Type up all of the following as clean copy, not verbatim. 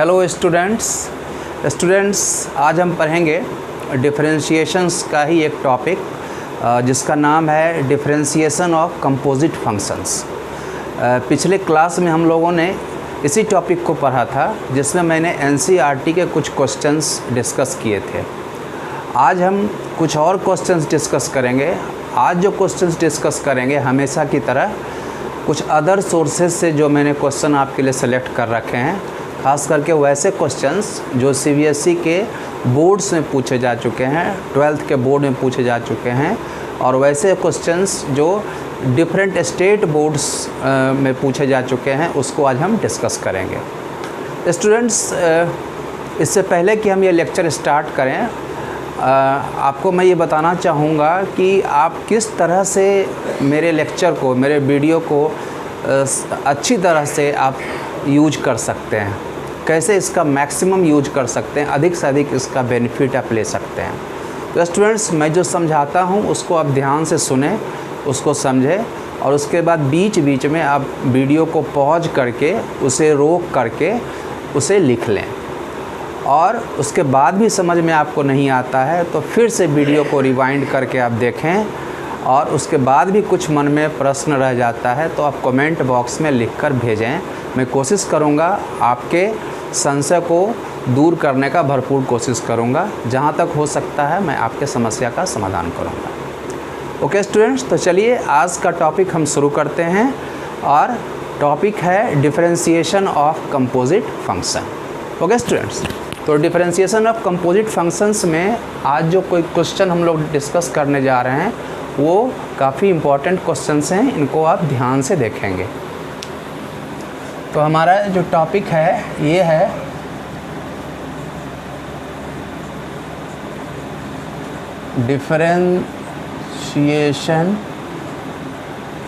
Hello students, आज हम पढ़ेंगे डिफरेंशिएशंस का ही एक टॉपिक जिसका नाम है डिफरेंशिएशन ऑफ कंपोजिट फंक्शंस। पिछले क्लास में हम लोगों ने इसी टॉपिक को पढ़ा था जिसमें मैंने एनसीईआरटी के कुछ क्वेश्चंस डिस्कस किए थे। आज हम कुछ और क्वेश्चंस डिस्कस करेंगे। आज जो क्वेश्चंस डिस्कस करेंगे हमेशा की तरह कुछ अदर सोर्सेज से जो मैंने क्वेश्चन आपके लिए सेलेक्ट कर रखे हैं, ख़ास करके वैसे क्वेश्चंस जो सीबीएसई के बोर्ड्स में पूछे जा चुके हैं, 12th के बोर्ड में पूछे जा चुके हैं, और वैसे क्वेश्चंस जो डिफरेंट स्टेट बोर्ड्स में पूछे जा चुके हैं, उसको आज हम डिस्कस करेंगे। स्टूडेंट्स, इससे पहले कि हम ये लेक्चर स्टार्ट करें, आपको मैं ये बताना चाहूँगा कि आप किस तरह से मेरे लेक्चर को, मेरे वीडियो को अच्छी तरह से आप यूज कर सकते हैं, कैसे इसका मैक्सिमम यूज कर सकते हैं, अधिक से अधिक इसका बेनिफिट आप ले सकते हैं। तो स्टूडेंट्स, मैं जो समझाता हूँ उसको आप ध्यान से सुने, उसको समझें, और उसके बाद बीच बीच में आप वीडियो को पॉज करके, उसे रोक करके उसे लिख लें, और उसके बाद भी समझ में आपको नहीं आता है तो फिर से वीडियो को रिवाइंड करके आप देखें, और उसके बाद भी कुछ मन में प्रश्न रह जाता है तो आप कमेंट बॉक्स में लिखकर भेजें। मैं कोशिश करूंगा आपके संशय को दूर करने का भरपूर कोशिश करूंगा। जहां तक हो सकता है मैं आपके समस्या का समाधान करूंगा। ओके स्टूडेंट्स, तो चलिए आज का टॉपिक हम शुरू करते हैं, और टॉपिक है differentiation of composite function. Okay students, तो डिफरेंशिएशन ऑफ कंपोजिट फंक्शंस में आज जो कोई क्वेश्चन हम लोग डिस्कस करने जा रहे हैं वो काफ़ी इम्पॉर्टेंट क्वेश्चंस हैं, इनको आप ध्यान से देखेंगे। तो हमारा जो टॉपिक है ये है differentiation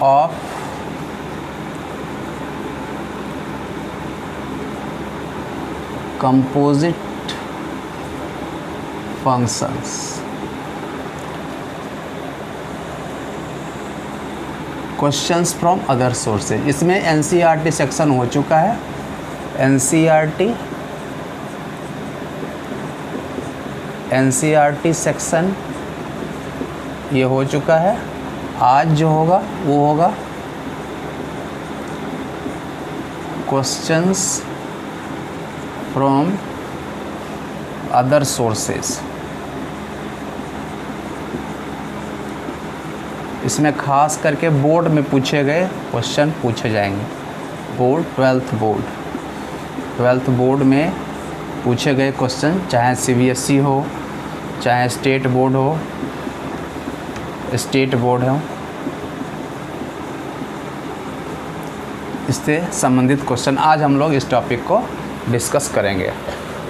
of composite functions. Questions from other sources. इसमें एनसीईआरटी सेक्शन हो चुका है, एनसीईआरटी सेक्शन ये हो चुका है। आज जो होगा वो होगा क्वेश्चंस फ्रॉम अदर सोर्सेज। इसमें खास करके बोर्ड में पूछे गए क्वेश्चन पूछे जाएंगे। बोर्ड 12th बोर्ड में पूछे गए क्वेश्चन, चाहे सीबीएसई हो, चाहे स्टेट बोर्ड हो, इससे संबंधित क्वेश्चन आज हम लोग इस टॉपिक को डिस्कस करेंगे।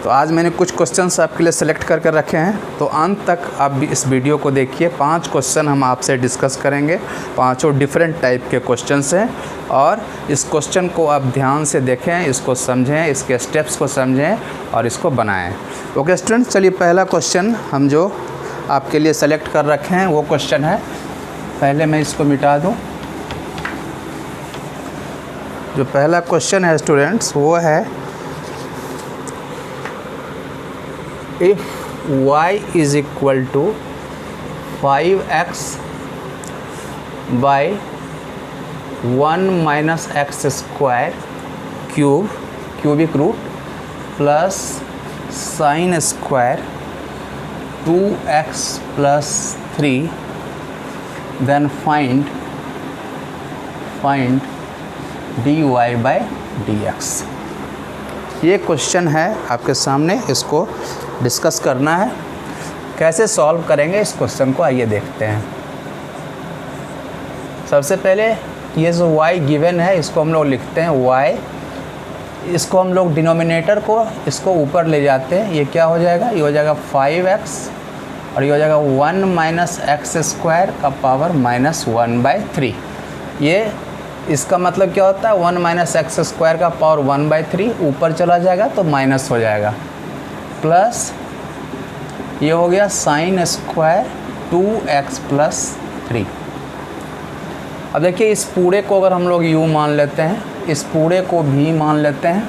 तो आज मैंने कुछ क्वेश्चंस आपके लिए सेलेक्ट करके रखे हैं, तो अंत तक आप भी इस वीडियो को देखिए। 5 क्वेश्चन हम आपसे डिस्कस करेंगे, 5 डिफरेंट टाइप के क्वेश्चंस हैं, और इस क्वेश्चन को आप ध्यान से देखें, इसको समझें, इसके स्टेप्स को समझें और इसको बनाएं। ओके स्टूडेंट्स, चलिए पहला क्वेश्चन हम जो आपके लिए सेलेक्ट कर रखे हैं वो क्वेश्चन है, पहले मैं इसको मिटा दूँ। जो पहला क्वेश्चन है स्टूडेंट्स वो है if y is equal to 5x by 1 minus x square cubic root plus sin square 2x plus 3, then find dy by dx। ये क्वेश्चन है आपके सामने, इसको डिस्कस करना है। कैसे सॉल्व करेंगे इस क्वेश्चन को, आइए देखते हैं। सबसे पहले ये जो y गिवन है इसको हम लोग लिखते हैं y, इसको हम लोग डिनोमिनेटर को इसको ऊपर ले जाते हैं। ये क्या हो जाएगा, ये हो जाएगा 5x, और ये हो जाएगा 1 माइनस एक्स स्क्वायर का पावर -1/3। ये इसका मतलब क्या होता है, 1 माइनस एक्स स्क्वायर का पावर 1/3 ऊपर चला जाएगा तो माइनस हो जाएगा, प्लस ये हो गया साइन स्क्वायर 2x प्लस 3। अब देखिए इस पूरे को अगर हम लोग u मान लेते हैं, इस पूरे को भी मान लेते हैं,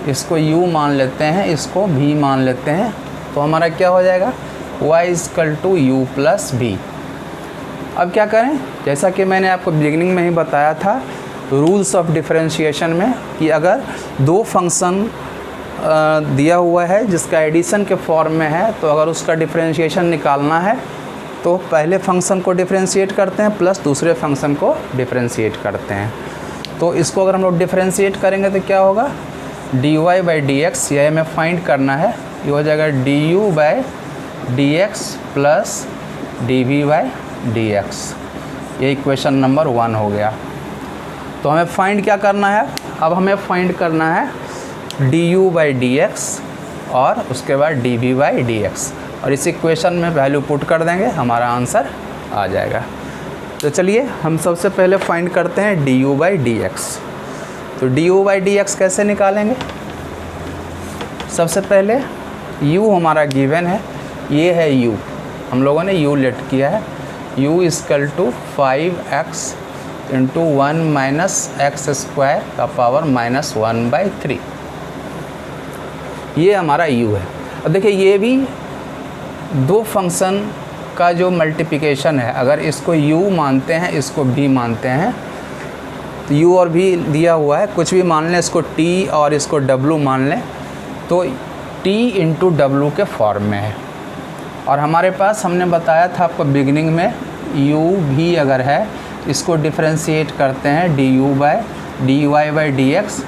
इसको u मान लेते हैं, इसको v मान लेते हैं, तो हमारा क्या हो जाएगा y equal to u plus v। अब क्या करें, जैसा कि मैंने आपको बिगिनिंग में ही बताया था रूल्स ऑफ डिफरेंशिएशन में कि अगर दो फंक्शन दिया हुआ है जिसका एडिशन के फॉर्म में है, तो अगर उसका डिफरेंशिएशन निकालना है तो पहले फंक्शन को डिफरेंशिएट करते हैं प्लस दूसरे फंक्शन को डिफरेंशिएट करते हैं। तो इसको अगर हम लोग डिफरेंशिएट करेंगे तो क्या होगा, dy बाई डी एक्स, यह हमें फाइंड करना है, ये हो जाएगा du by d x plus dv by d x. ये इक्वेशन नंबर 1 हो गया। तो हमें फाइंड क्या करना है, अब हमें फाइंड करना है du बाई डी एक्स और उसके बाद dv बाई डी एक्स, और इस इक्वेशन में वैल्यू पुट कर देंगे, हमारा आंसर आ जाएगा। तो चलिए हम सबसे पहले फाइंड करते हैं du बाई डी एक्स। तो du बाई डी एक्स कैसे निकालेंगे, सबसे पहले u हमारा गिवन है, ये है u, हम लोगों ने u लेट किया है, u equal to 5x into 1 minus x square का पावर माइनस 1/3, ये हमारा u है। अब देखिए ये भी दो फंक्शन का जो मल्टीप्लिकेशन है, अगर इसको u मानते हैं इसको v मानते हैं, तो u और v दिया हुआ है, कुछ भी मान लें, इसको t और इसको w मान लें, तो t इंटू डब्लू के फॉर्म में है। और हमारे पास हमने बताया था आपको बिगिनिंग में u v अगर है, इसको डिफरेंशिएट करते हैं du by dy by d x,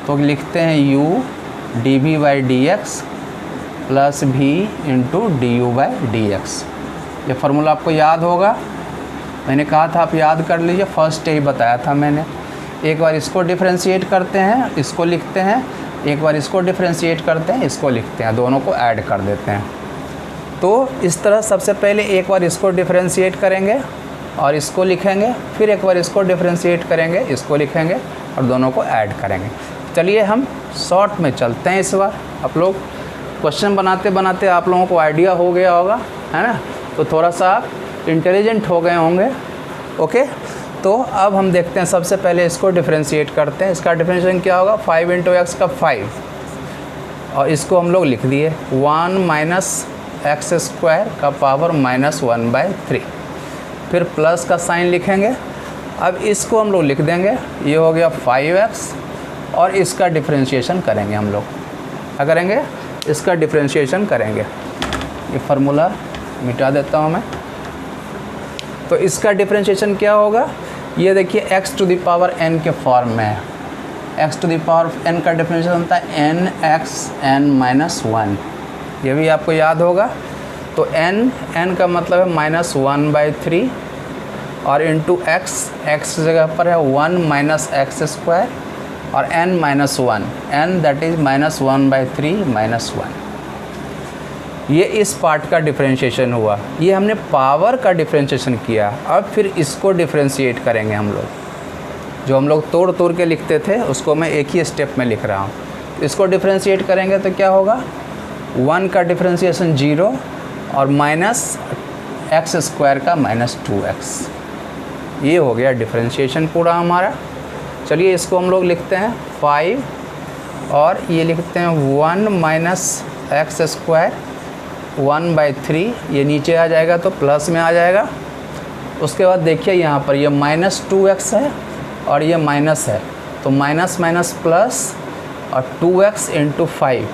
तो लिखते हैं u dv by d x plus v into du by d x. ये फार्मूला आपको याद होगा, मैंने कहा था आप याद कर लीजिए, फर्स्ट ही बताया था मैंने। एक बार इसको डिफरेंशिएट करते हैं, इसको लिखते हैं, एक बार इसको डिफरेंशिएट करते हैं, इसको लिखते हैं, दोनों को ऐड कर देते हैं। तो इस तरह सबसे पहले एक बार इसको डिफरेंशिएट करेंगे और इसको लिखेंगे, फिर एक बार इसको डिफरेंशिएट करेंगे, इसको लिखेंगे और दोनों को ऐड करेंगे। चलिए हम शॉर्ट में चलते हैं। इस बार आप लोग क्वेश्चन बनाते बनाते आप लोगों को आइडिया हो गया होगा, है ना, तो थोड़ा सा आप इंटेलिजेंट हो गए होंगे। ओके, तो अब हम देखते हैं, सबसे पहले इसको डिफरेंशिएट करते हैं। इसका डिफरेंशिएशन क्या होगा, 5 इंटू एक्स का 5, और इसको हम लोग लिख दिए 1 माइनस एक्स स्क्वायर का पावर माइनस 1/3, फिर प्लस का साइन लिखेंगे। अब इसको हम लोग लिख देंगे, ये हो गया 5x, और इसका डिफरेंशिएशन करेंगे हम लोग, क्या करेंगे, इसका डिफरेंशिएशन करेंगे। ये फार्मूला मिटा देता हूँ मैं। तो इसका डिफरेंशिएशन क्या होगा, ये देखिए x to the power n के फॉर्म में है। x to the power n का डिफरेंशिएशन होता है nxn माइनस 1, ये भी आपको याद होगा। तो n का मतलब है माइनस 1/3 और इंटू x जगह पर है 1 माइनस एक्स स्क्वायर और n minus 1, n that is minus 1/3 minus 1। ये इस पार्ट का डिफरेंशिएशन हुआ, ये हमने पावर का डिफरेंशिएशन किया। अब फिर इसको डिफरेंशिएट करेंगे हम लोग, जो हम लोग तोड़ तोड़ के लिखते थे उसको मैं एक ही स्टेप में लिख रहा हूँ। इसको डिफरेंशिएट करेंगे तो क्या होगा, 1 का डिफरेंशिएशन 0 और माइनस एक्स स्क्वायर का माइनस 2x, ये हो गया डिफरेंशिएशन पूरा हमारा। चलिए इसको हम लोग लिखते हैं 5 और ये लिखते हैं 1 माइनस एक्स स्क्वायर 1/3, ये नीचे आ जाएगा तो प्लस में आ जाएगा। उसके बाद देखिए यहाँ पर ये माइनस 2x है और ये माइनस है, तो माइनस माइनस प्लस और 2x इंटू 5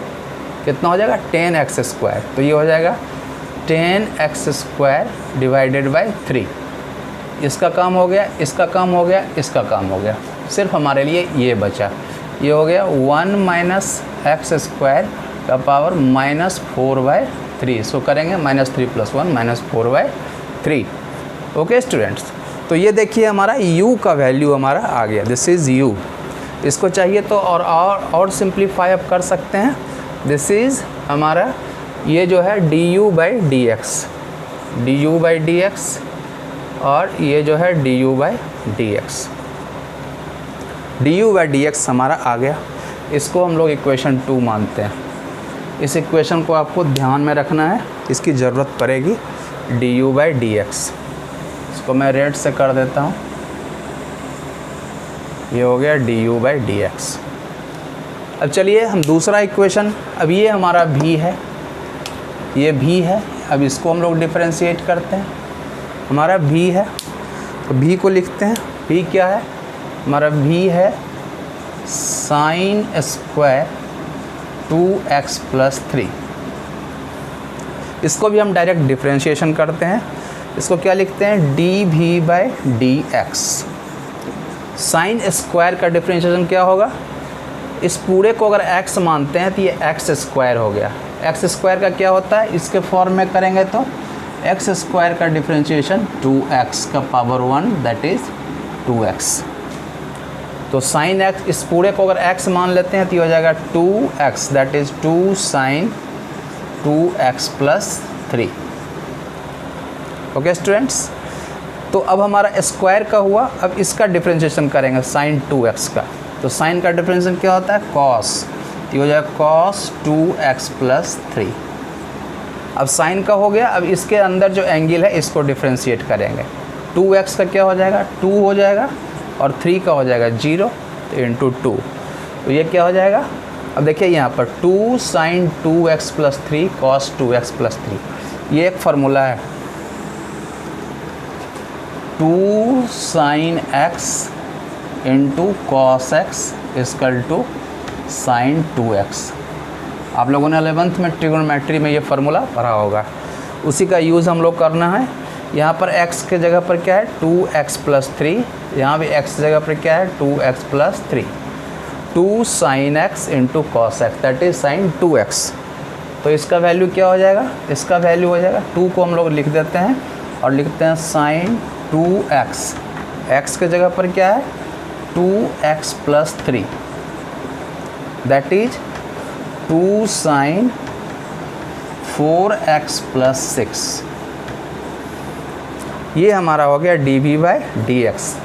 कितना हो जाएगा 10x स्क्वायर, तो ये हो जाएगा 10x स्क्वायर डिवाइडेड बाई 3। इसका काम हो गया, इसका काम हो गया, इसका काम हो गया, सिर्फ हमारे लिए ये बचा। ये हो गया 1 माइनस एक्स स्क्वायर का पावर माइनस 4/3। सो करेंगे minus 3 plus 1 minus 4/3। Okay students, तो ये देखिए हमारा u का वैल्यू हमारा आ गया, दिस इज़ u। इसको चाहिए तो और सिंप्लीफाई अप कर सकते हैं। दिस इज़ हमारा ये जो है du by d x, du by d x, और ये जो है du by d x. du by d x हमारा आ गया, इसको हम लोग इक्वेशन 2 मानते हैं। इस इक्वेशन को आपको ध्यान में रखना है, इसकी ज़रूरत पड़ेगी, du बाई डी एक्स। इसको मैं रेड से कर देता हूँ, ये हो गया du बाई डी एक्स। अब चलिए हम दूसरा इक्वेशन, अब ये हमारा v है, ये v है, अब इसको हम लोग डिफरेंशिएट करते हैं। हमारा v है तो v को लिखते हैं, v क्या है हमारा, v है साइन स्क्वायर 2x + 3। इसको भी हम डायरेक्ट डिफरेंशिएशन करते हैं, इसको क्या लिखते हैं, dv/dx। साइन स्क्वायर का डिफरेंशिएशन क्या होगा, इस पूरे को अगर x मानते हैं तो ये x² हो गया। x² का क्या होता है, इसके फॉर्म में करेंगे तो x² का डिफरेंशिएशन 2x का पावर 1 दैट इज़ 2x। तो साइन x, इस पूरे को अगर x मान लेते हैं तो ये हो जाएगा 2x that is 2 sine 2x + 3। Okay students, तो अब हमारा स्क्वायर का हुआ, अब इसका डिफरेंशिएशन करेंगे साइन 2x का। तो साइन का डिफरेंशिएशन क्या होता है, कॉस, ये हो जाएगा cos 2x + 3। अब साइन का हो गया, अब इसके अंदर जो एंगल है इसको डिफरेंशिएट करेंगे। 2x का क्या हो जाएगा, 2 हो जाएगा, और 3 का हो जाएगा 0 तो इंटू 2, तो ये क्या हो जाएगा। अब देखिए यहाँ पर 2 साइन 2x + 3 cos 2x + 3, ये एक फार्मूला है। 2 sine x into cos x equal to sine 2x। आप लोगों ने 11th में ट्रिगोनोमेट्री में ये फार्मूला पढ़ा होगा, उसी का यूज़ हम लोग करना है। यहाँ पर x के जगह पर क्या है 2x + 3, यहाँ भी x जगह पर क्या है 2x + 3। 2 sine x into cos x that is sine 2x। तो इसका वैल्यू क्या हो जाएगा, इसका वैल्यू हो जाएगा 2 को हम लोग लिख देते हैं और लिखते हैं साइन 2x। x के जगह पर क्या है 2x + 3 that is 2 sign 4x + 6। ये हमारा हो गया dv/dx।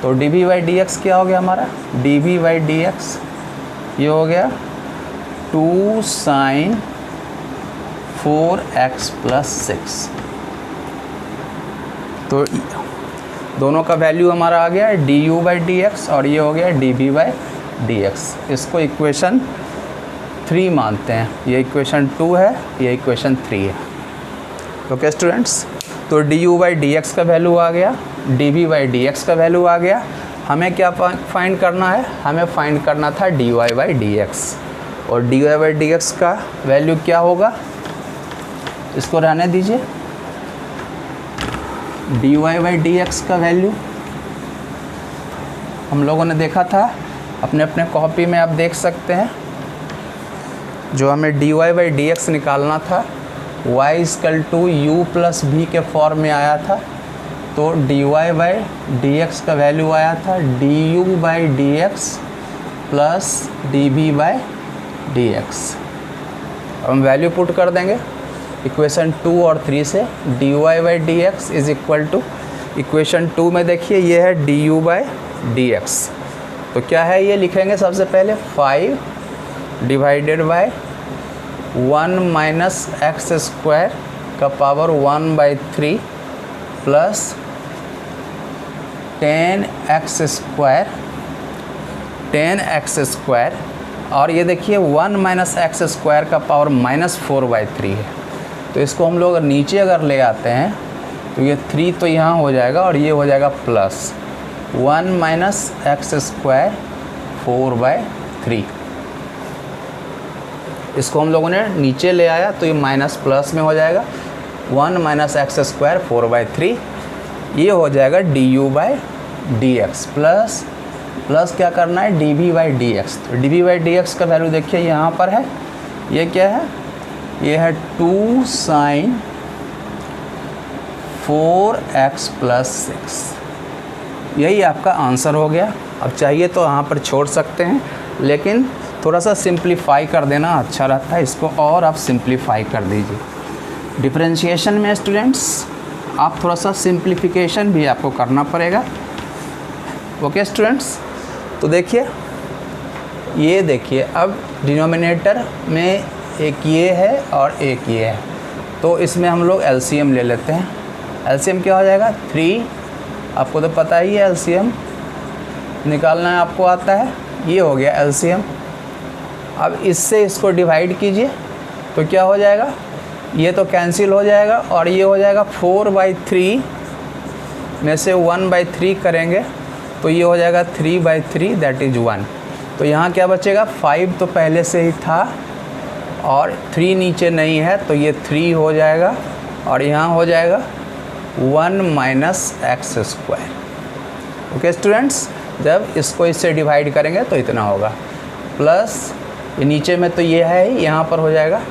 तो dv/dx क्या हो गया हमारा, dv/dx ये हो गया 2 साइन 4x + 6। तो दोनों का वैल्यू हमारा आ गया du/dx और ये हो गया dv/dx। इसको इक्वेशन 3 मानते हैं, ये इक्वेशन 2 है, ये इक्वेशन 3 है। ओके स्टूडेंट्स, तो du/dx का वैल्यू आ गया, dv/dx का वैल्यू आ गया। हमें क्या फाइंड करना है, हमें फाइंड करना था dy/dx, और dy/dx का वैल्यू क्या होगा, इसको रहने दीजिए। dy/dx का वैल्यू हम लोगों ने देखा था, अपने अपने कॉपी में आप देख सकते हैं। जो हमें dy/dx निकालना था y = u + v के फॉर्म में आया था, तो dy/dx का वैल्यू आया था du/dx + dv/dx। अब हम वैल्यू पुट कर देंगे इक्वेशन 2 और 3 से। dy/dx is equal to, equation 2 में देखिए ये है du/dx, तो क्या है ये लिखेंगे सबसे पहले 5 डिवाइडेड बाय 1 - x² का पावर 1/3 प्लस 10x², और ये देखिए 1 - x² का पावर -4/3 है। तो इसको हम लोग नीचे अगर ले आते हैं तो ये 3 तो यहाँ हो जाएगा और ये हो जाएगा प्लस 1 - x² 4/3। इसको हम लोगों ने नीचे ले आया तो ये माइनस प्लस में हो जाएगा 1 - x² 4/3, ये हो जाएगा du/dx प्लस क्या करना है dv/dx। तो dv/dx का वैल्यू देखिए यहाँ पर है, ये क्या है, ये है 2 साइन 4x + 6। यही आपका आंसर हो गया। अब चाहिए तो यहाँ पर छोड़ सकते हैं, लेकिन थोड़ा सा सिंप्लीफाई कर देना अच्छा रहता है, इसको और आप सिंप्लीफाई कर दीजिए। डिफरेंशिएशन में स्टूडेंट्स आप थोड़ा सा सिंप्लीफिकेशन भी आपको करना पड़ेगा। ओके स्टूडेंट्स, तो देखिए ये देखिए, अब डिनोमिनेटर में एक ये है और एक ये है, तो इसमें हम लोग एलसीएम ले लेते हैं। एलसीएम क्या हो जाएगा 3, आपको तो पता ही है एलसीएम निकालना है, आपको आता है। ये हो गया एलसीएम अब इससे इसको डिवाइड कीजिए तो क्या हो जाएगा, ये तो कैंसिल हो जाएगा और ये हो जाएगा 4/3 में से 1/3 करेंगे तो ये हो जाएगा 3/3 दैट इज़ 1। तो यहाँ क्या बचेगा, 5 तो पहले से ही था और 3 नीचे नहीं है तो ये 3 हो जाएगा और यहाँ हो जाएगा 1 - x²। ओके स्टूडेंट्स, जब इसको इससे डिवाइड करेंगे तो इतना होगा, प्लस ये नीचे में तो ये है ही, यहाँ पर हो जाएगा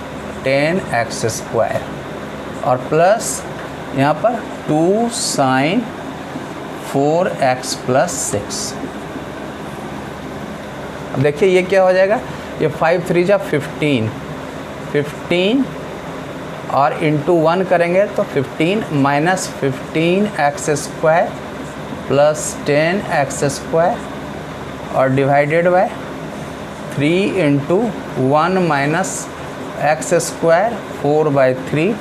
10x² और प्लस यहाँ पर 2 sin 4x + 6। अब देखिए ये क्या हो जाएगा, ये 5 3 जा 15 और इंटू 1 करेंगे तो 15 - 15x² + 10x² और डिवाइडेड बाय 3 × 1 - x² 4/3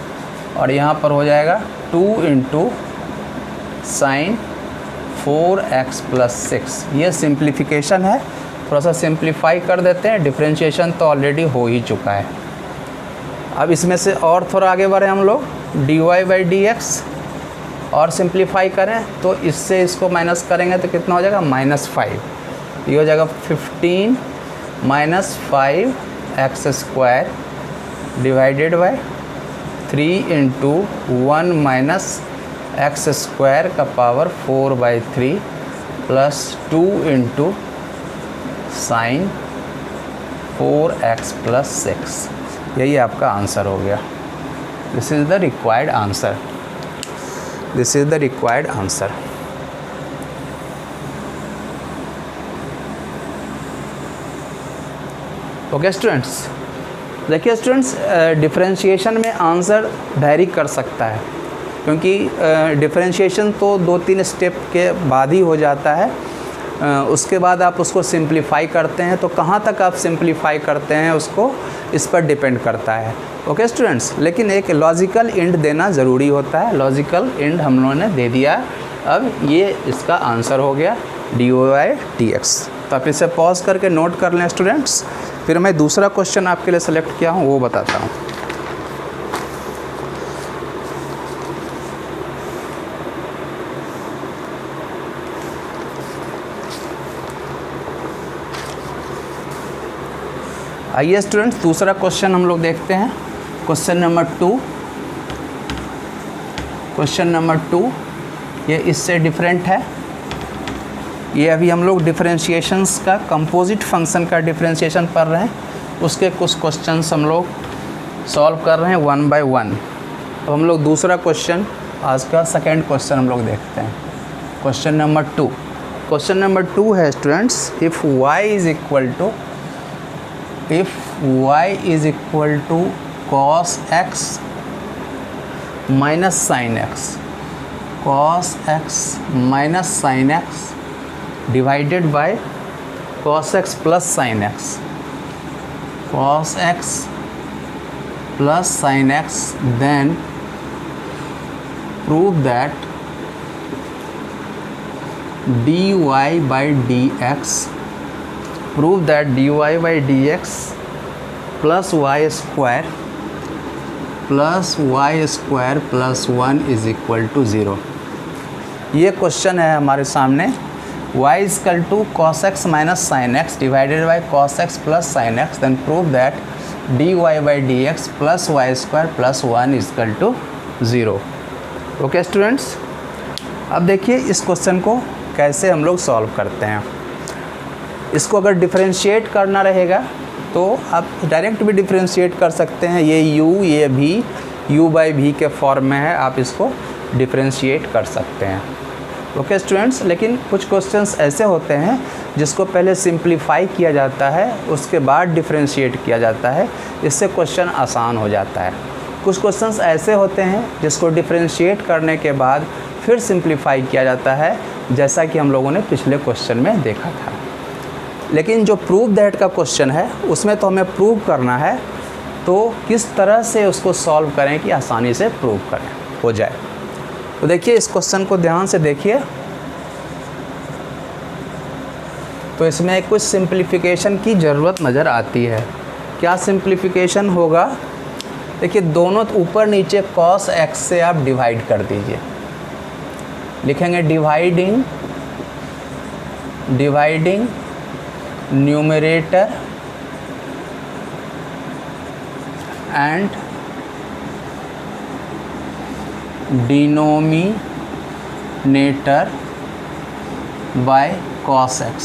और यहाँ पर हो जाएगा 2 × sin 4x + 6। ये सिंप्लीफिकेशन है, थोड़ा सा सिंप्लीफाई कर देते हैं, डिफरेंशिएशन तो ऑलरेडी हो ही चुका है। अब इसमें से और थोड़ा आगे बढ़े हम लोग, dy/dx और सिंप्लीफाई करें तो इससे इसको माइनस करेंगे तो कितना हो जाएगा, -5। ये हो जाएगा 15 - 5x² डिवाइडेड बाय 3 × 1 - x² का पावर 4/3 प्लस 2 × sin 4x + 6। यही आपका आंसर हो गया। This is the required answer, this is the required answer. Okay students, देखिए स्टूडेंट्स, डिफरेंशिएशन में आंसर वैरी कर सकता है क्योंकि डिफरेंशिएशन तो 2-3 स्टेप के बाद ही हो जाता है। उसके बाद आप उसको सिंप्लीफाई करते हैं, तो कहाँ तक आप सिंप्लीफाई करते हैं उसको इस पर डिपेंड करता है। ओके स्टूडेंट्स, लेकिन एक लॉजिकल एंड देना ज़रूरी होता है। लॉजिकल एंड हम लोगों ने दे दिया, अब ये इसका आंसर हो गया dy/dx। तो आप इसे पॉज करके नोट कर लें स्टूडेंट्स, फिर मैं दूसरा क्वेश्चन आपके लिए सेलेक्ट किया हूँ वो बताता हूँ। आइए स्टूडेंट्स, दूसरा क्वेश्चन हम लोग देखते हैं। क्वेश्चन नंबर 2, क्वेश्चन नंबर 2 ये इससे डिफरेंट है। ये अभी हम लोग डिफरेंशिएशंस का, कंपोजिट फंक्शन का डिफरेंशिएशन पढ़ रहे हैं, उसके कुछ क्वेश्चंस हम लोग सॉल्व कर रहे हैं 1 by 1। अब हम लोग दूसरा क्वेश्चन, आज का सेकेंड क्वेश्चन हम लोग देखते हैं। क्वेश्चन नंबर 2, क्वेश्चन नंबर 2 है students, if y is equal to cos x minus sin x, cos x minus sin x divided by cos x plus sin x, cos x plus sin x, then prove that dy/dx, prove that dy/dx plus y square plus 1 is equal to 0। ये question है हमारे सामने। y is equal to cos x minus sin x divided by cos x plus sin x, then prove that dy/dx plus y square plus 1 is equal to 0। Okay students, अब देखिए इस question को कैसे हम लोग सॉल्व करते हैं। इसको अगर डिफरेंशिएट करना रहेगा तो आप डायरेक्ट भी डिफरेंशिएट कर सकते हैं। ये u, ये v u/v के फॉर्म में है, आप इसको डिफरेंशिएट कर सकते हैं। ओके स्टूडेंट्स, लेकिन कुछ क्वेश्चंस ऐसे होते हैं जिसको पहले सिंप्लीफाई किया जाता है, उसके बाद डिफरेंशिएट किया जाता है, इससे क्वेश्चन आसान हो जाता है। कुछ क्वेश्चंस ऐसे होते हैं जिसको डिफरेंशिएट करने के बाद फिर सिंप्लीफाई किया जाता है, जैसा कि हम लोगों ने पिछले क्वेश्चन में देखा था। लेकिन जो प्रूव दैट का क्वेश्चन है उसमें तो हमें प्रूव करना है, तो किस तरह से उसको सॉल्व करें कि आसानी से प्रूव करें हो जाए। तो देखिए इस क्वेश्चन को ध्यान से देखिए। तो इसमें कुछ सिंप्लीफिकेशन की ज़रूरत नज़र आती है। क्या सिंप्लीफिकेशन होगा? देखिए दोनों ऊपर नीचे cos x से आप डिवाइड कर दीजिए। लिखेंगे dividing numerator and denominator by cos x।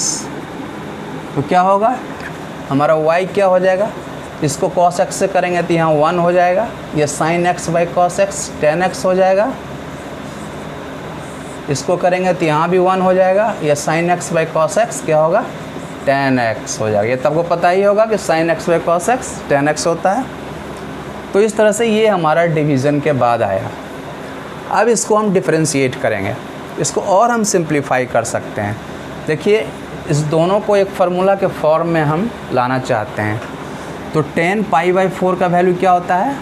तो क्या होगा? हमारा y क्या हो जाएगा? इसको cos x से करेंगे तो यहाँ 1 हो जाएगा। ये sin x by cos x tan x हो जाएगा। इसको करेंगे तो यहाँ भी 1 हो जाएगा। ये sin x by cos x क्या होगा? tan x हो जाएगा। ये तो आपको पता ही होगा कि sin x by cos x tan x होता है। तो इस तरह से ये हमारा डिवीज़न के बाद आया। अब इसको हम डिफरेंशिएट करेंगे, इसको और हम सिंप्लीफाई कर सकते हैं। देखिए इस दोनों को एक फार्मूला के फॉर्म में हम लाना चाहते हैं। तो tan π/4 का वैल्यू क्या होता है?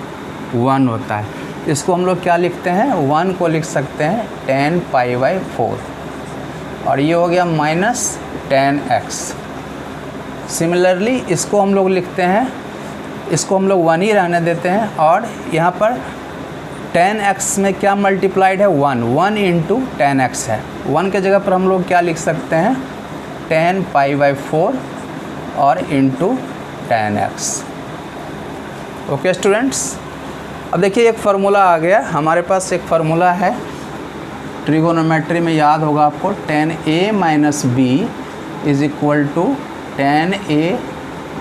1 होता है। इसको हम लोग क्या लिखते हैं? 1 को लिख सकते हैं tan π/4 और ये हो गया माइनस tan x। सिमिलरली इसको हम लोग लिखते हैं, इसको हम लोग 1 ही रहने देते हैं और यहाँ पर tan x में क्या मल्टीप्लाइड है? 1 इंटू tan x है। 1 के जगह पर हम लोग क्या लिख सकते हैं? tan π/4 और into tan x। Okay students, अब देखिए एक फार्मूला आ गया हमारे पास। एक फार्मूला है ट्रिगोनोमेट्री में, याद होगा आपको, tan a minus b is equal to tan a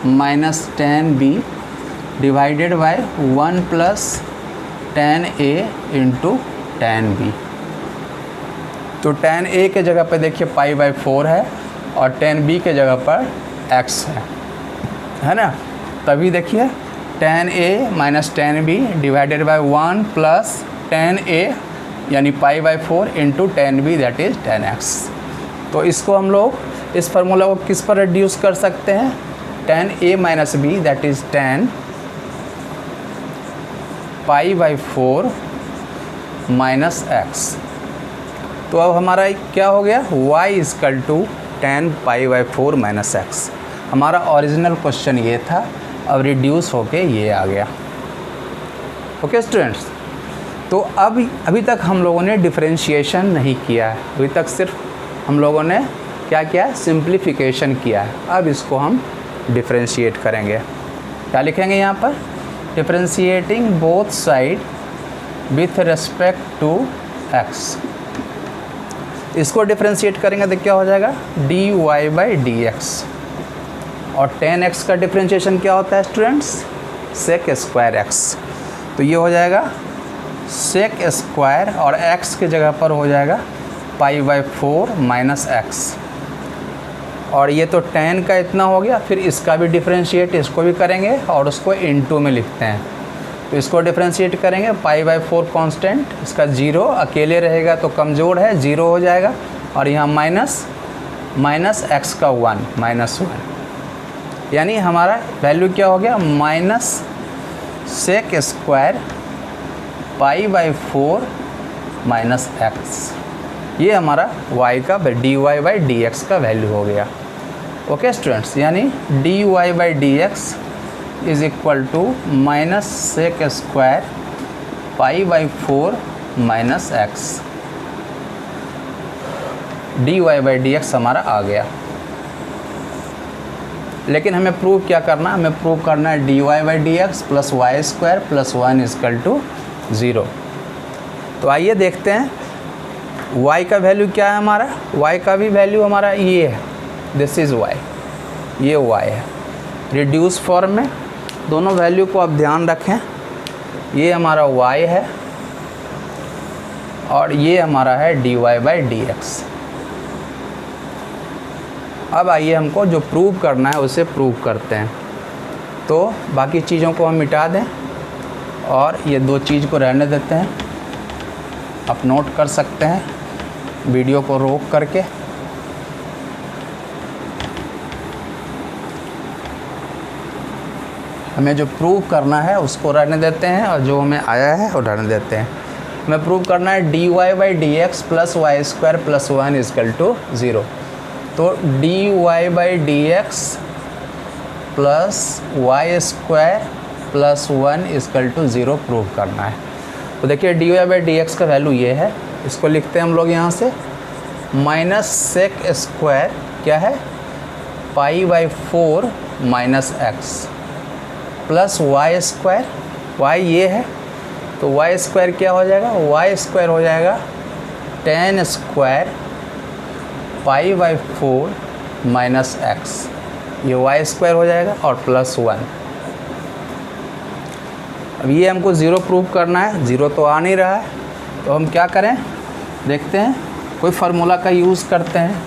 minus tan b divided by 1 plus tan a into tan b। तो tan a के जगह पे देखिए π/4 है और tan b के जगह पर x है ना। तभी देखिए tan a minus tan b divided by 1 plus tan a यानी π/4 into tan b that is tan x। तो इसको हम लोग इस फार्मूला को किस पर रिड्यूस कर सकते हैं? tan a minus b that is tan π/4 minus x। तो अब हमारा क्या हो गया? y equal to tan π/4 minus x। हमारा ओरिजिनल क्वेश्चन ये था, अब रिड्यूस होके ये आ गया। ओके स्टूडेंट्स, तो अब अभी तक हम लोगों ने डिफरेंशिएशन नहीं किया है, अभी तक सिर्फ हम लोगों ने क्या किया है? सिंप्लीफिकेशन किया है। अब इसको हम डिफरेंशिएट करेंगे। क्या लिखेंगे यहाँ पर? Differentiating both side with respect to x। इसको डिफरेंशिएट करेंगे तो क्या हो जाएगा? dy/dx। और tan x का डिफरेंशिएशन क्या होता है स्टूडेंट्स? sec square x। तो ये हो जाएगा sec स्क्वायर और x के जगह पर हो जाएगा π/4 माइनस x। और ये तो tan का इतना हो गया, फिर इसका भी डिफरेंशिएट इसको भी करेंगे और उसको इनटू में लिखते हैं। तो इसको डिफरेंशिएट करेंगे, π/4 कांस्टेंट, इसका 0 अकेले रहेगा तो कमज़ोर है, 0 हो जाएगा। और यहाँ माइनस x का 1 -1, यानी हमारा वैल्यू क्या हो गया? Minus sec square π/4 minus x। ये हमारा y का dy/dx का वैल्यू हो गया। ओके स्टूडेंट्स, यानी dy/dx is equal to minus sec square π/4 minus x। dy/dx हमारा आ गया। लेकिन हमें प्रूव क्या करना? हमें प्रूव करना है dy/dx plus y square plus 1 equal to 0। तो आइए देखते हैं y का वैल्यू क्या है हमारा। y का भी वैल्यू हमारा ये है, दिस इज़ y, ये y है रिड्यूस फॉर्म में। दोनों वैल्यू को आप ध्यान रखें, ये हमारा y है और ये हमारा है dy/dx। अब आइए हमको जो प्रूव करना है उसे प्रूव करते हैं। तो बाकी चीज़ों को हम मिटा दें और ये दो चीज़ को रहने देते हैं। आप नोट कर सकते हैं वीडियो को रोक करके। हमें जो प्रूव करना है उसको रहने देते हैं और जो हमें आया है वो रहने देते हैं। हमें प्रूव करना है dy/dx plus y square plus 1 equal to 0। तो d y by d x plus y square plus 1 equal to 0 prove करना है। तो देखिए d y by d x का वैल्यू ये है, इसको लिखते हैं हम लोग यहाँ से माइनस सेक स्क्वायर क्या है pi by 4 minus x plus y square, y ये है तो वाई स्क्वायर क्या हो जाएगा, वाई स्क्वायर हो जाएगा 10 square pi by 4 minus x, ये वाई स्क्वायर हो जाएगा और प्लस 1। अब ये हमको 0 प्रूव करना है, 0 तो आ नहीं रहा है, तो हम क्या करें देखते हैं, कोई फार्मूला का यूज़ करते हैं।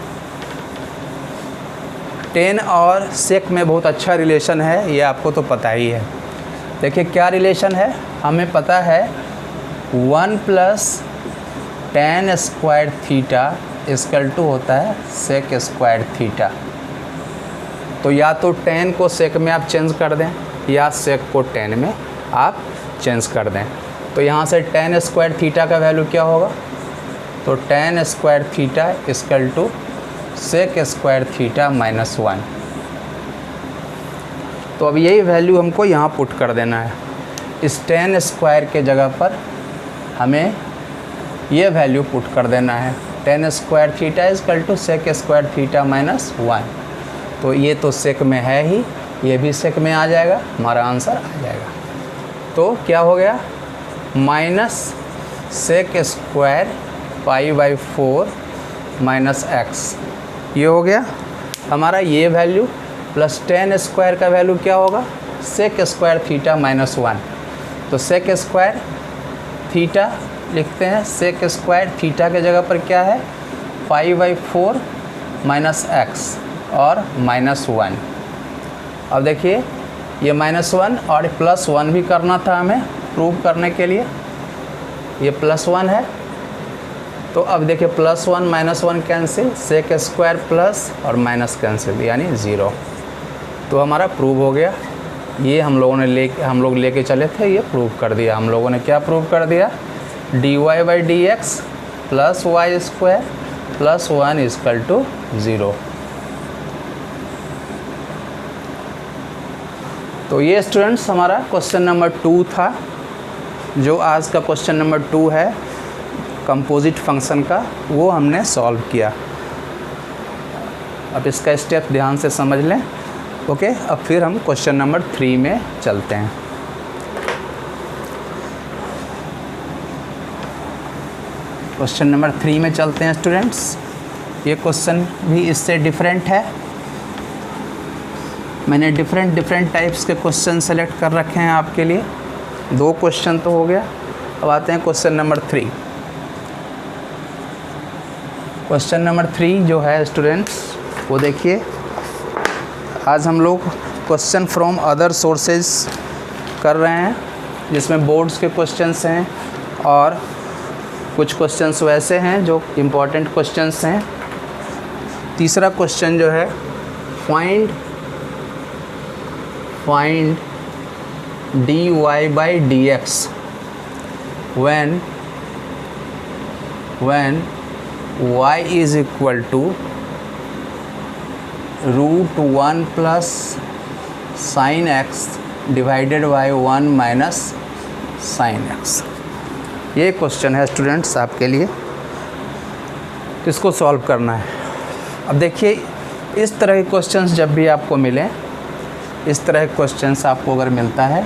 10 और सेक में बहुत अच्छा रिलेशन है, ये आपको तो पता ही है। देखिए क्या रिलेशन है, हमें पता है 1 plus 10 square theta equal to होता है सेक स्क्वायर थीटा। तो या तो 10 को सेक में आप चेंज कर दें या सेक को 10 में आप चेंज कर दें। तो यहाँ से 10 स्क्वायर थीटा का वैल्यू क्या होगा, तो 10 square theta equal to sec square theta minus 1। तो अब यही वैल्यू हमको यहाँ पुट कर देना है। इस 10 स्क्वायर के जगह पर हमें ये वैल्यू पुट कर देना है, 10 square theta equal to sec square theta minus 1। तो ये तो सेक में है ही, ये भी सेक में आ जाएगा, हमारा आंसर आ जाएगा। तो क्या हो गया minus sec square pi by 4 minus x, ये हो गया हमारा ये वैल्यू, प्लस 10 स्क्वायर का वैल्यू क्या होगा सेक स्क्वायर थीटा माइनस 1। तो सेक स्क्वायर थीटा लिखते हैं, सेक स्क्वायर थीटा के जगह पर क्या है पाई बाई 4 माइनस एक्स और माइनस 1। अब देखिए ये माइनस 1 और प्लस 1 भी करना था हमें प्रूव करने के लिए, ये प्लस 1 है। तो अब देखिए plus 1 minus 1 cancel, sec square plus और माइनस कैंसिल यानी 0। तो हमारा प्रूव हो गया। ये हम लोग लेके चले थे, ये प्रूव कर दिया। हम लोगों ने क्या प्रूव कर दिया, d y by d x plus y square plus 1 equal to 0। तो ये स्टूडेंट्स हमारा क्वेश्चन नंबर 2 था, जो आज का क्वेश्चन नंबर 2 है कंपोजिट फंक्शन का, वो हमने सॉल्व किया। अब इसका स्टेप ध्यान से समझ लें। ओके, अब फिर हम क्वेश्चन नंबर 3 में चलते हैं। क्वेश्चन नंबर 3 में चलते हैं स्टूडेंट्स। ये क्वेश्चन भी इससे डिफरेंट है। मैंने डिफरेंट टाइप्स के क्वेश्चन सेलेक्ट कर रखे हैं आपके लिए। 2 क्वेश्चन तो हो गया, अब आते हैं क्वेश्चन नंबर 3। क्वेश्चन नंबर 3 जो है स्टूडेंट्स, वो देखिए, आज हम लोग क्वेश्चन फ्रॉम अदर सोर्सेज कर रहे हैं, जिसमें बोर्ड्स के क्वेश्चंस हैं और कुछ क्वेश्चंस वैसे हैं जो इम्पोर्टेंट क्वेश्चंस हैं। तीसरा क्वेश्चन जो है find d y by d x when y is equal to √1 plus sin x divided by 1 minus sin x। ये क्वेश्चन है स्टूडेंट्स आपके लिए, इसको सॉल्व करना है। अब देखिए, इस तरह के क्वेश्चंस जब भी आपको मिलें, इस तरह के क्वेश्चंस आपको अगर मिलता है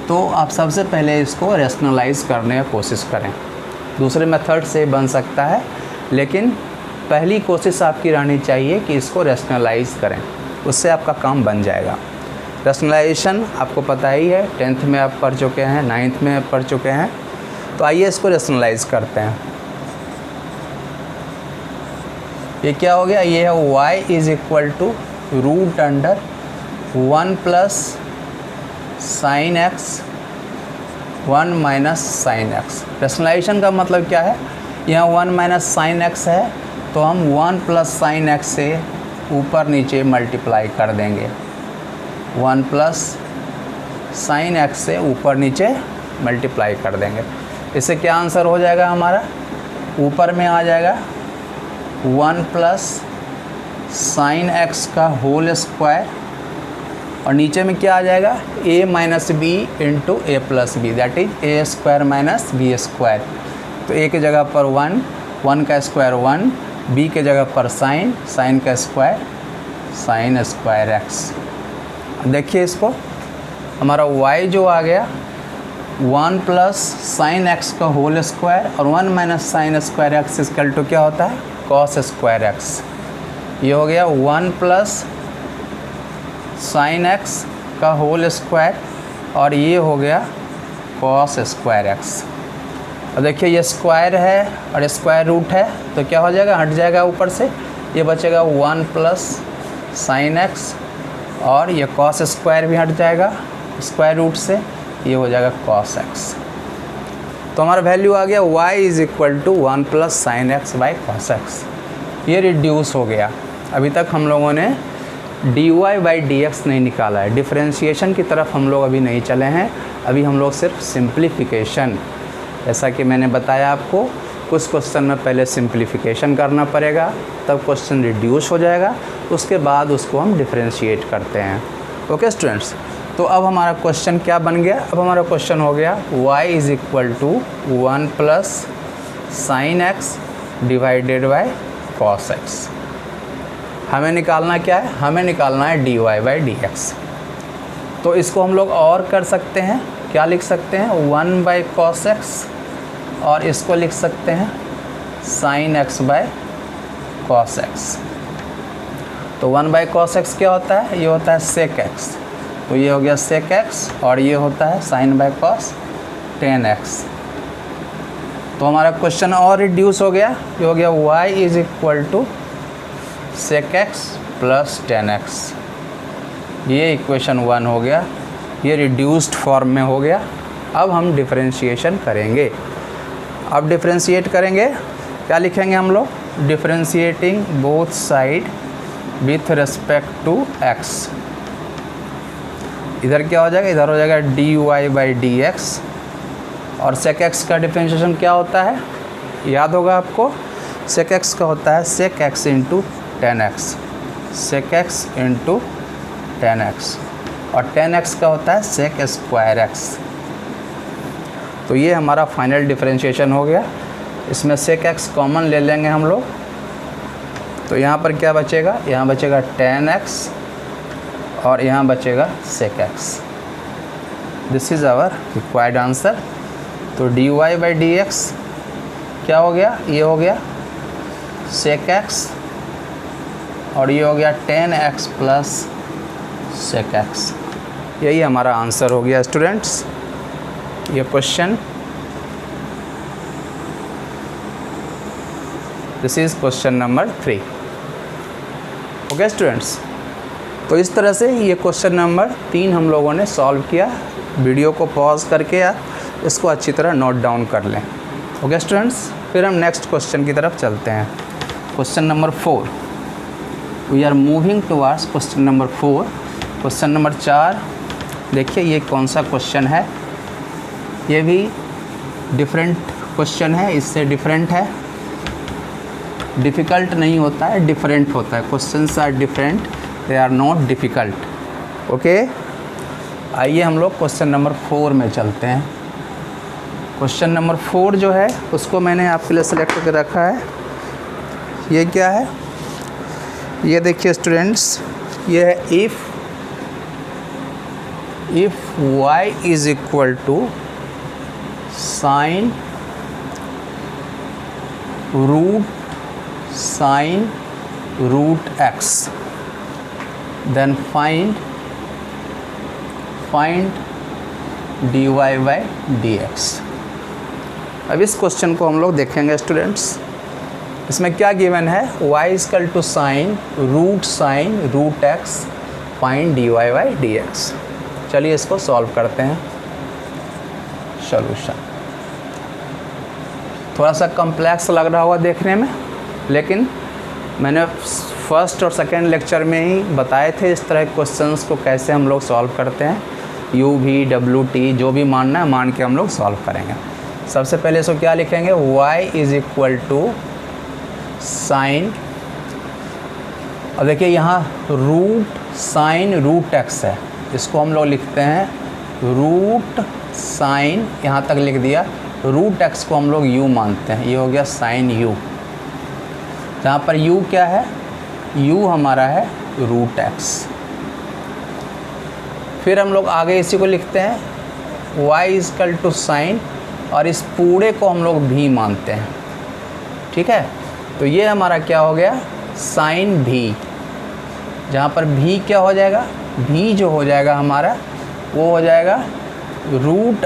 तो आप सबसे पहले इसको रैशनलाइज करने की कोशिश करें। दूसरे मेथड से बन सकता है, लेकिन पहली कोशिश आपकी रहनी चाहिए कि इसको रैशनलाइज करें, उससे आपका काम बन जाएगा। रैशनलाइजेशन आपको पता ही है, 10th में आप पढ़ चुके हैं, 9th में पढ़ चुके हैं। तो आइए इसको रैशनलाइज करते हैं। ये क्या हो गया, ये है y is equal to √1 plus sine x 1 minus sine x. Rationalisation का मतलब क्या है, यहाँ 1 माइनस साइन एक्स है तो हम 1 प्लस साइन एक्स से ऊपर नीचे मल्टीप्लाई कर देंगे। 1 प्लस साइन एक्स से ऊपर नीचे मल्टीप्लाई कर देंगे। इससे क्या आंसर हो जाएगा हमारा, ऊपर में आ जाएगा 1 प्लस साइन एक्स का होल स्क्वायर, और नीचे में क्या आ जाएगा, a minus b into a plus b, that is a square minus b square. तो a की जगह पर 1, 1 का स्क्वायर 1, b के जगह पर साइन, साइन का स्क्वायर साइन स्क्वायर एक्स। देखिए इसको, हमारा y जो आ गया 1 प्लस साइन एक्स का होल स्क्वायर और 1 minus sine square x equal to क्या होता है, कॉस स्क्वायर एक्स। ये हो गया 1 प्लस साइन एक्स का होल स्क्वायर और ये हो गया कॉस स्क्वायर एक्स। अब देखिए ये स्क्वायर है और स्क्वायर रूट है तो क्या हो जाएगा, हट जाएगा ऊपर से, ये बचेगा 1 प्लस साइन एक्स और ये कॉस स्क्वायर भी हट जाएगा स्क्वायर रूट से, ये हो जाएगा कॉस एक्स। तो हमारा वैल्यू आ गया y is equal to 1 plus sine x by cos x. ये रिड्यूस हो गया। अभी तक हम लोगों ने dy बाई डी एक्स नहीं निकाला है, डिफ्रेंशिएशन की तरफ हम लोग अभी नहीं चले हैं, अभी हम लोग सिर्फ सिंप्लीफिकेशन, जैसा कि मैंने बताया आपको कुछ क्वेश्चन में पहले सिंप्लीफिकेशन करना पड़ेगा, तब क्वेश्चन रिड्यूस हो जाएगा, उसके बाद उसको हम डिफ्रेंशिएट करते हैं। ओके स्टूडेंट्स, तो अब हमारा क्वेश्चन क्या बन गया, अब हमारा क्वेश्चन हो गया y is equal to 1 plus sine x divided by cos x. हमें निकालना क्या है, हमें निकालना है dy बाई डी एक्स। तो इसको हम लोग और कर सकते हैं, क्या लिख सकते हैं, 1 बाई कॉस एक्स और इसको लिख सकते हैं sign x by cos x. तो 1 बाई कॉस एक्स क्या होता है, ये होता है सेक एक्स, तो ये हो गया सेक एक्स और ये होता है sine by cos tan x. तो हमारा क्वेश्चन और रिड्यूस हो गया, ये हो गया y is equal to sec x plus tan x. ये इक्वेशन 1 हो गया, ये रिड्यूस्ड फॉर्म में हो गया। अब हम डिफरेंशिएशन करेंगे। अब डिफरेंशिएट करेंगे, क्या लिखेंगे हम लोग, differentiating both side with respect to x। इधर क्या हो जाएगा, इधर हो जाएगा dy बाई डी एक्स, और सेक एक्स का डिफरेंशिएशन क्या होता है, याद होगा आपको, सेक एक्स का होता है sec x into tan x, sec x into tan x, और टेन एक्स का होता है सेक स्क्वायर एक्स। तो ये हमारा फाइनल डिफरेंशिएशन हो गया। इसमें सेक एक्स कॉमन ले लेंगे हम लोग, तो यहाँ पर क्या बचेगा, यहाँ बचेगा टेन एक्स और यहाँ बचेगा sec x. This is our required answer. तो dy बाई डी एक्स क्या हो गया, ये हो गया सेक एक्स और ये हो गया tan x plus sec x. यही हमारा आंसर हो गया स्टूडेंट्स। ये question, this is question number 3। Okay students, तो इस तरह से ये क्वेश्चन नंबर 3 हम लोगों ने सॉल्व किया। वीडियो को पॉज करके या इसको अच्छी तरह नोट डाउन कर लें। ओके स्टूडेंट्स, फिर हम नेक्स्ट क्वेश्चन की तरफ चलते हैं। Question number 4, we are moving towards question number 4। Question number 4 देखिए ये कौन सा क्वेश्चन है, ये भी डिफरेंट क्वेश्चन है, इससे डिफरेंट है, डिफ़िकल्ट नहीं होता है, डिफरेंट होता है। Questions are different, they are not difficult. Okay, आइए हम लोग क्वेश्चन नंबर 4 में चलते हैं। क्वेश्चन नंबर 4 जो है उसको मैंने आपके लिए सेलेक्ट करके रखा है। ये क्या है, ये देखिए स्टूडेंट्स, ये है if y is equal to sine root x, then find dy by dx। अब इस क्वेश्चन को हम लोग देखेंगे स्टूडेंट्स। इसमें क्या गिवन है, y equal to sine root x, find dy by dx। चलिए इसको सॉल्व करते हैं। सॉल्यूशन थोड़ा सा कॉम्प्लेक्स लग रहा होगा देखने में, लेकिन मैंने फर्स्ट और सेकेंड लेक्चर में ही बताए थे इस तरह के क्वेश्चंस को कैसे हम लोग सॉल्व करते हैं। u v w t जो भी मानना है मान के हम लोग सॉल्व करेंगे। सबसे पहले इसको क्या लिखेंगे, y is equal to sine अब देखिए यहाँ रूट साइन रूट एक्स है, इसको हम लोग लिखते हैं रूट साइन, यहाँ तक लिख दिया। रूट एक्स को हम लोग यू मानते हैं, ये हो गया साइन यू, जहाँ पर यू क्या है, यू हमारा है रूट एक्स। फिर हम लोग आगे इसी को लिखते हैं y इजकल टू साइन, और इस पूरे को हम लोग भी मानते हैं, ठीक है। तो ये हमारा क्या हो गया, साइन भी, जहाँ पर भी क्या हो जाएगा, भी जो हो जाएगा हमारा वो हो जाएगा root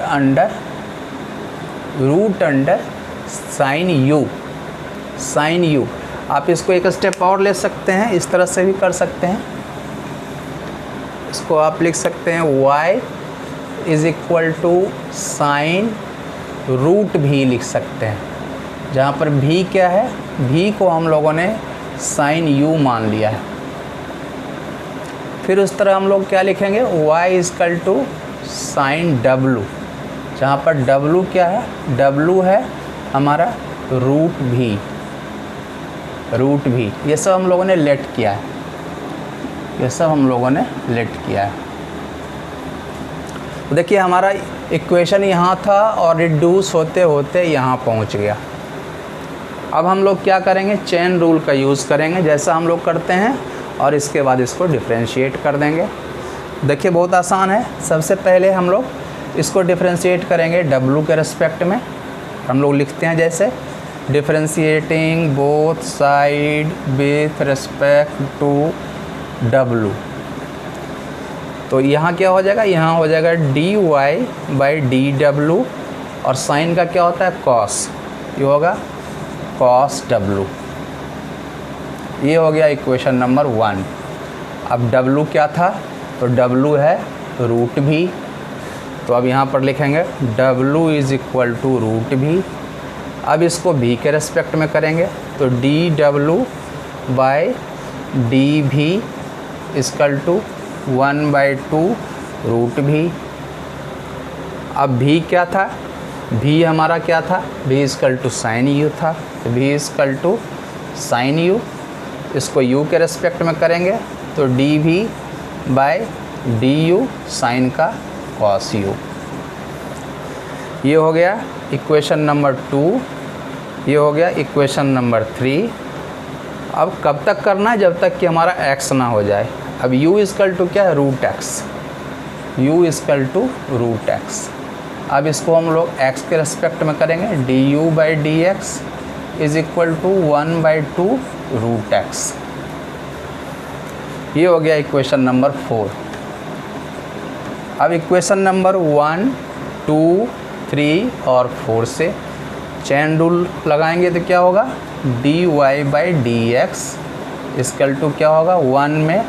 under sine u, sine u. आप इसको एक स्टेप और ले सकते हैं, इस तरह से भी कर सकते हैं। इसको आप लिख सकते हैं y is equal to sine root भी लिख सकते हैं, जहाँ पर भी क्या है, भी को हम लोगों ने साइन u मान लिया है। फिर उस तरह हम लोग क्या लिखेंगे, y equal to sine w, जहाँ पर w क्या है, w है हमारा रूट भी, रूट भी। ये सब हम लोगों ने लेट किया है, ये सब हम लोगों ने लेट किया है। तो देखिए हमारा इक्वेशन यहाँ था और रिड्यूस होते होते यहाँ पहुँच गया। अब हम लोग क्या करेंगे, चेन रूल का यूज़ करेंगे जैसा हम लोग करते हैं, और इसके बाद इसको डिफ्रेंशिएट कर देंगे। देखिए बहुत आसान है। सबसे पहले हम लोग इसको डिफ्रेंशिएट करेंगे w के रिस्पेक्ट में। हम लोग लिखते हैं जैसे differentiating both side with respect to w। तो यहाँ क्या हो जाएगा, यहाँ हो जाएगा dy बाई dw, और साइन का क्या होता है cos, ये होगा cos w। ये हो गया इक्वेशन नंबर 1। अब w क्या था, तो w है रूट भी, तो अब यहाँ पर लिखेंगे w is equal to root v. अब इसको v के रेस्पेक्ट में करेंगे तो dw बाई डी भी इजकल टू 1/2 रूट भी। अब भी क्या था, भी हमारा क्या था, भी इजकल टू साइन यू था, तो भी इजकल टू साइन यू। इसको u के रेस्पेक्ट में करेंगे तो D v by d you sign का कॉस यू। ये हो गया इक्वेशन नंबर 2, ये हो गया इक्वेशन नंबर 3। अब कब तक करना है, जब तक कि हमारा x ना हो जाए। अब u इजकल टू क्या है, root x, u equal to root x. अब इसको हम लोग x के रेस्पेक्ट में करेंगे, d u by d x is equal to 1/2 root x. ये हो गया इक्वेशन नंबर 4। अब इक्वेशन नंबर 1, 2, 3 और 4 से चेन रूल लगाएंगे तो क्या होगा, d y by d x equal to क्या होगा, 1 में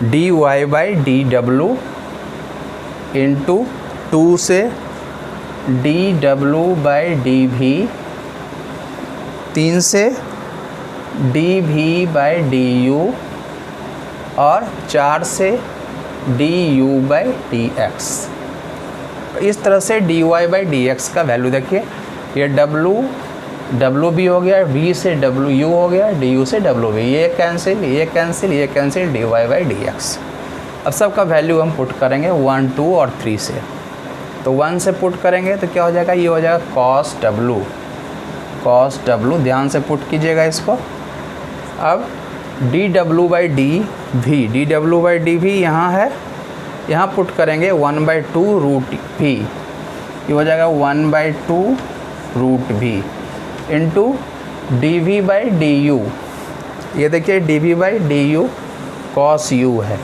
डी वाई बाई डी डब्लू इंटू 2 से डी डब्लू बाई डी भी, 3 से D v by d you, और 4 से d u by d x. इस तरह से d y by d x का वैल्यू देखिए, ये डब्लू भी हो गया, v से डब्लू यू हो गया, डी यू से डब्लू भी, ये कैंसिल, ये कैंसिल, ये cancel, d y by d x. अब सबका वैल्यू हम पुट करेंगे 1, 2 और 3 से। तो 1 से पुट करेंगे तो क्या हो जाएगा, ये हो जाएगा कॉस डब्लू, कॉस डब्लू, ध्यान से पुट कीजिएगा इसको। अब डी डब्लू बाई डी भी, डी डब्लू बाई डी भी यहाँ है, यहाँ पुट करेंगे 1/2 रूट भी, ये हो जाएगा 1/2 root v into d v by d u. ये देखिए d v by d u cos u है,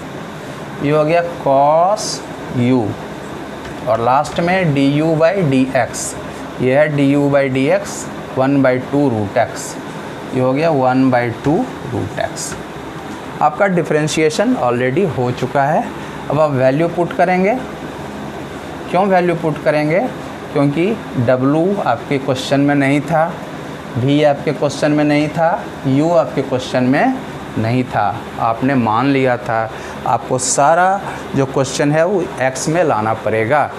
ये हो गया कॉस यू, और लास्ट में d u by d x, ये है d u by d x 1/2 root x, ये हो गया 1/2 रूट एक्स। आपका डिफरेंशिएशन ऑलरेडी हो चुका है। अब आप वैल्यू पुट करेंगे। क्यों वैल्यू पुट करेंगे, क्योंकि W आपके क्वेश्चन में नहीं था, V आपके क्वेश्चन में नहीं था, U आपके क्वेश्चन में नहीं था, आपने मान लिया था। आपको सारा जो क्वेश्चन है वो x में लाना पड़ेगा।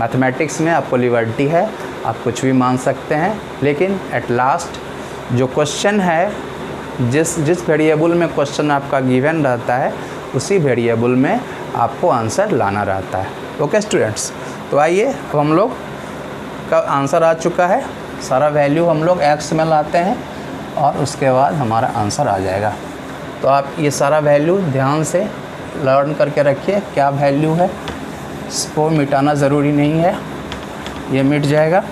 मैथमेटिक्स में आपको लिबर्टी है, आप कुछ भी मान सकते हैं, लेकिन एट लास्ट जो क्वेश्चन है जिस वेरिएबल में क्वेश्चन आपका गिवन रहता है उसी वेरिएबल में आपको आंसर लाना रहता है। ओके स्टूडेंट्स, तो आइए अब हम लोग का आंसर आ चुका है। सारा वैल्यू हम लोग एक्स में लाते हैं और उसके बाद हमारा आंसर आ जाएगा। तो आप ये सारा वैल्यू ध्यान से लर्न करके रखिए क्या वैल्यू है। इसको मिटाना ज़रूरी नहीं है, ये मिट जाएगा।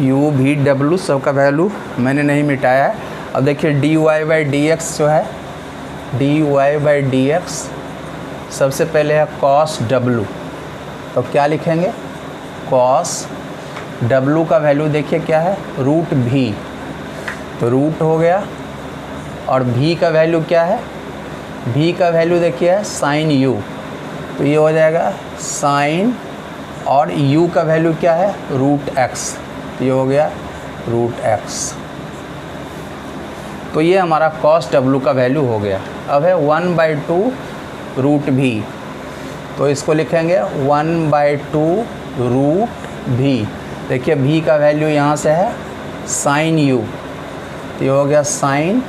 u v w सबका वैल्यू मैंने नहीं मिटाया है। अब देखिए dy/dx जो है, dy/dx सबसे पहले है cos w, तो क्या लिखेंगे cos w का वैल्यू देखिए क्या है √v, तो रूट हो गया। और v का वैल्यू क्या है, v का वैल्यू देखिए है sin u, तो ये हो जाएगा sin, और u का वैल्यू क्या है √x, तो ये हो गया √x। तो ये हमारा cos w का वैल्यू हो गया। अब है 1/2 √v, तो इसको लिखेंगे 1/2 √v। देखिए v का वैल्यू यहाँ से है sin u, तो ये हो गया sin,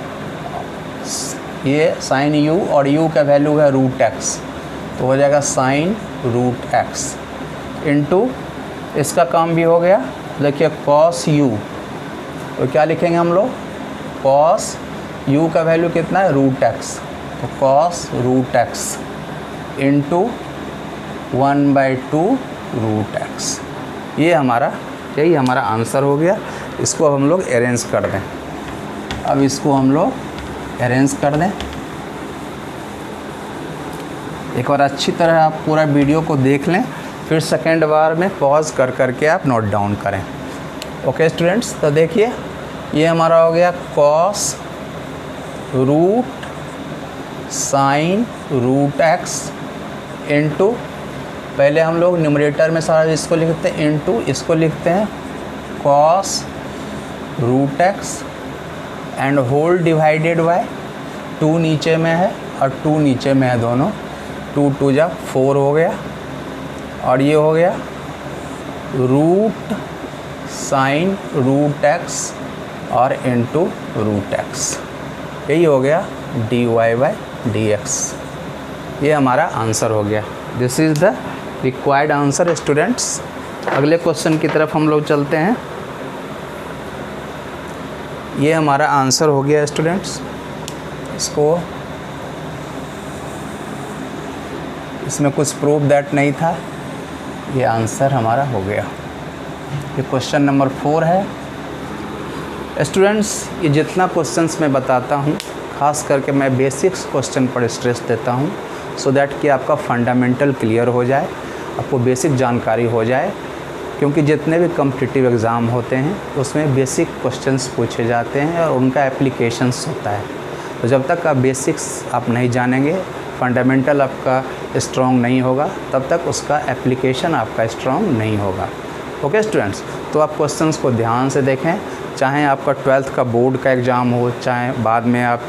ये sin u, और u का वैल्यू है √x, तो हो जाएगा sin √x इंटू इसका काम भी हो गया। देखिए cos u, तो क्या लिखेंगे हम लोग cos u का वैल्यू कितना है √x, तो cos √x इंटू 1/2 √x। ये हमारा यही हमारा आंसर हो गया। इसको हम लोग अरेंज कर दें। अब इसको हम लोग अरेंज कर दें। एक बार अच्छी तरह आप पूरा वीडियो को देख लें, फिर सेकेंड बार में पॉज कर करके आप नोट डाउन करें। ओके स्टूडेंट्स, तो देखिए ये हमारा हो गया cos sin √x इंटू, पहले हम लोग न्यूमरेटर में सारा इसको लिखते हैं इंटू इसको लिखते हैं cos √x and whole divided by 2 नीचे में है और 2 नीचे में है, दोनों 2 2 जा 4 हो गया, और ये हो गया sin √x और इंटू √x, यही हो गया dy/dx। ये हमारा आंसर हो गया। This is the required answer students. अगले क्वेश्चन की तरफ हम लोग चलते हैं। ये हमारा आंसर हो गया स्टूडेंट्स। इसमें कुछ प्रूफ दैट नहीं था, ये आंसर हमारा हो गया। ये क्वेश्चन नंबर 4 है स्टूडेंट्स। ये जितना क्वेश्चंस मैं बताता हूँ खास करके मैं बेसिक्स क्वेश्चन पर स्ट्रेस देता हूँ, सो दैट कि आपका फंडामेंटल क्लियर हो जाए, आपको बेसिक जानकारी हो जाए। क्योंकि जितने भी कॉम्पिटिटिव एग्ज़ाम होते हैं उसमें बेसिक क्वेश्चंस पूछे जाते हैं और उनका एप्लीकेशंस होता है। तो जब तक आप बेसिक्स आप नहीं जानेंगे, फंडामेंटल आपका स्ट्रॉन्ग नहीं होगा, तब तक उसका एप्लीकेशन आपका स्ट्रॉन्ग नहीं होगा। ओके स्टूडेंट्स, तो आप क्वेश्चंस को ध्यान से देखें। चाहे आपका 12th का बोर्ड का एग्ज़ाम हो, चाहे बाद में आप